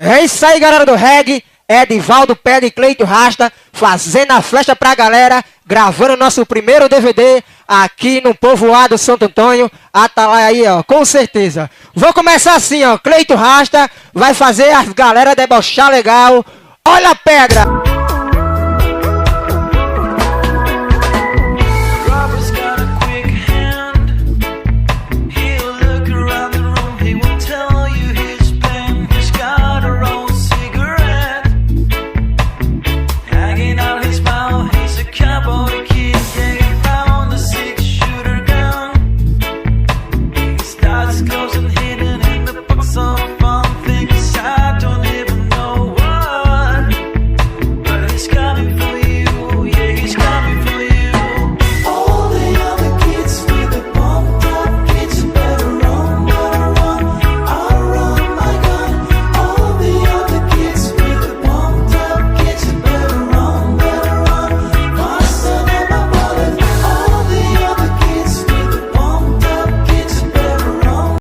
É isso aí, galera do reggae. Edivaldo Pé de Cleito Rasta, fazendo a flecha pra galera, gravando nosso primeiro DVD aqui no povoado Santo Antônio. Atalaia aí, ó, com certeza. Vou começar assim, ó. Cleito Rasta vai fazer a galera debochar legal. Olha a pedra!